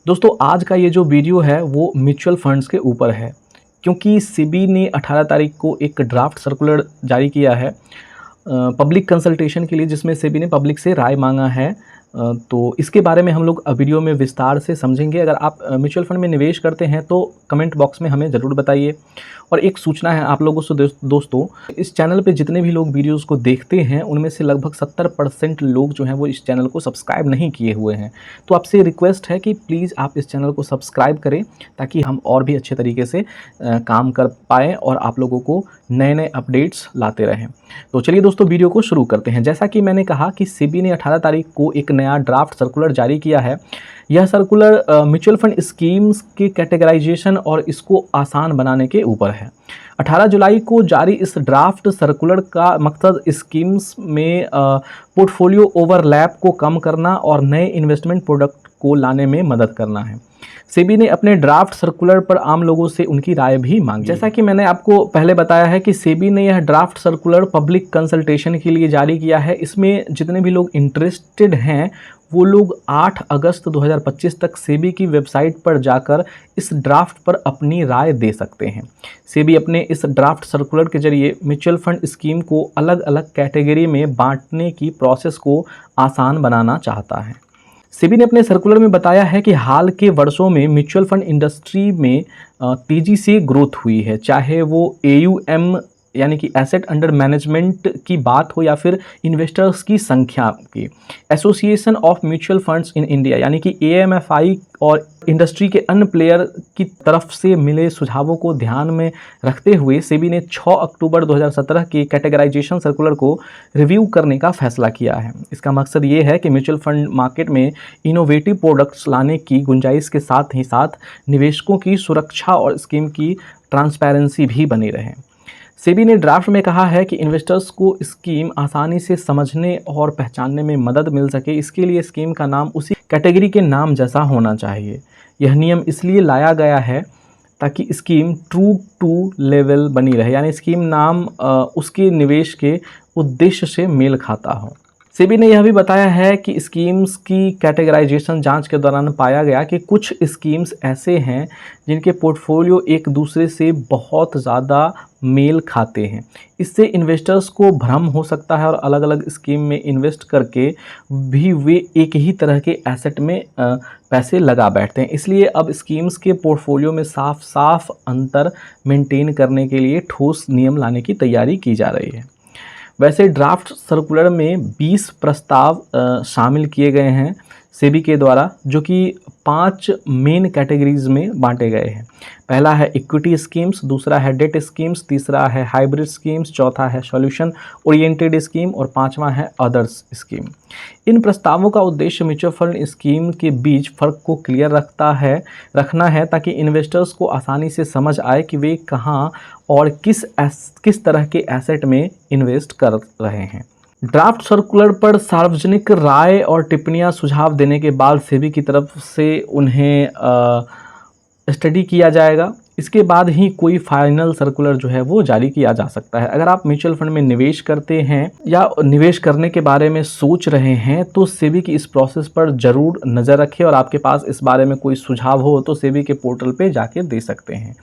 दोस्तों आज का ये जो वीडियो है वो म्यूचुअल फंड्स के ऊपर है, क्योंकि सेबी ने 18 तारीख को एक ड्राफ्ट सर्कुलर जारी किया है पब्लिक कंसल्टेशन के लिए, जिसमें सेबी ने पब्लिक से राय मांगा है। तो इसके बारे में हम लोग वीडियो में विस्तार से समझेंगे। अगर आप म्यूचुअल फंड में निवेश करते हैं तो कमेंट बॉक्स में हमें ज़रूर बताइए। और एक सूचना है आप लोगों से दोस्तों, इस चैनल पे जितने भी लोग वीडियोस को देखते हैं उनमें से लगभग 70% लोग जो हैं वो इस चैनल को सब्सक्राइब नहीं किए हुए हैं। तो आपसे रिक्वेस्ट है कि प्लीज़ आप इस चैनल को सब्सक्राइब करें, ताकि हम और भी अच्छे तरीके से काम कर पाएँ और आप लोगों को नए नए अपडेट्स लाते रहें। तो चलिए दोस्तों वीडियो को शुरू करते हैं। जैसा कि मैंने कहा कि सेबी ने 18 तारीख को एक नया ड्राफ्ट सर्कुलर जारी किया है। यह सर्कुलर म्यूचुअल फंड स्कीम्स की कैटेगराइजेशन और इसको आसान बनाने के ऊपर है। 18 जुलाई को जारी इस ड्राफ्ट सर्कुलर का मकसद स्कीम्स में पोर्टफोलियो ओवरलैप को कम करना और नए इन्वेस्टमेंट प्रोडक्ट को लाने में मदद करना है। सेबी ने अपने ड्राफ्ट सर्कुलर पर आम लोगों से उनकी राय भी मांगी। जैसा कि मैंने आपको पहले बताया है कि सेबी ने यह ड्राफ्ट सर्कुलर पब्लिक कंसल्टेशन के लिए जारी किया है। इसमें जितने भी लोग इंटरेस्टेड हैं वो लोग 8 अगस्त 2025 तक सेबी की वेबसाइट पर जाकर इस ड्राफ्ट पर अपनी राय दे सकते हैं। सेबी अपने इस ड्राफ्ट सर्कुलर के जरिए म्यूचुअल फंड स्कीम को अलग अलग कैटेगरी में बांटने की प्रोसेस को आसान बनाना चाहता है। सेबी ने अपने सर्कुलर में बताया है कि हाल के वर्षों में म्यूचुअल फंड इंडस्ट्री में तेज़ी से ग्रोथ हुई है, चाहे वो AUM यानी कि एसेट अंडर मैनेजमेंट की बात हो या फिर इन्वेस्टर्स की संख्या की। Association of mutual funds in India यानी कि AMFI और इंडस्ट्री के अन्य प्लेयर की तरफ से मिले सुझावों को ध्यान में रखते हुए सेबी ने 6 अक्टूबर 2017 के कैटेगराइजेशन सर्कुलर को रिव्यू करने का फैसला किया है। इसका मकसद ये है कि म्यूचुअल फंड मार्केट में इनोवेटिव प्रोडक्ट्स लाने की गुंजाइश के साथ ही साथ निवेशकों की सुरक्षा और स्कीम की ट्रांसपेरेंसी भी बनी रहे। सेबी ने ड्राफ्ट में कहा है कि इन्वेस्टर्स को स्कीम आसानी से समझने और पहचानने में मदद मिल सके, इसके लिए स्कीम का नाम उसी कैटेगरी के नाम जैसा होना चाहिए। यह नियम इसलिए लाया गया है ताकि स्कीम ट्रू टू लेवल बनी रहे, यानी स्कीम नाम उसके निवेश के उद्देश्य से मेल खाता हो। सेबी ने यह भी बताया है कि स्कीम्स की कैटेगराइजेशन जांच के दौरान पाया गया कि कुछ स्कीम्स ऐसे हैं जिनके पोर्टफोलियो एक दूसरे से बहुत ज़्यादा मेल खाते हैं। इससे इन्वेस्टर्स को भ्रम हो सकता है और अलग अलग स्कीम में इन्वेस्ट करके भी वे एक ही तरह के एसेट में पैसे लगा बैठते हैं। इसलिए अब स्कीम्स के पोर्टफोलियो में साफ साफ अंतर मेंटेन करने के लिए ठोस नियम लाने की तैयारी की जा रही है। वैसे ड्राफ्ट सर्कुलर में 20 प्रस्ताव शामिल किए गए हैं सेबी के द्वारा, जो कि 5 मेन कैटेगरीज में बांटे गए हैं। पहला है इक्विटी स्कीम्स, दूसरा है डेट स्कीम्स, तीसरा है हाइब्रिड स्कीम्स, चौथा है सॉल्यूशन ओरिएंटेड स्कीम और पांचवा है अदर्स स्कीम। इन प्रस्तावों का उद्देश्य म्यूचुअल फंड स्कीम के बीच फर्क को क्लियर रखना है, ताकि इन्वेस्टर्स को आसानी से समझ आए कि वे कहां और किस तरह के एसेट में इन्वेस्ट कर रहे हैं। ड्राफ्ट सर्कुलर पर सार्वजनिक राय और टिप्पणियां सुझाव देने के बाद सेबी की तरफ से उन्हें स्टडी किया जाएगा। इसके बाद ही कोई फाइनल सर्कुलर जो है वो जारी किया जा सकता है। अगर आप म्यूचुअल फंड में निवेश करते हैं या निवेश करने के बारे में सोच रहे हैं तो सेबी की इस प्रोसेस पर ज़रूर नज़र रखें, और आपके पास इस बारे में कोई सुझाव हो तो सेबी के पोर्टल पे जाके दे सकते हैं।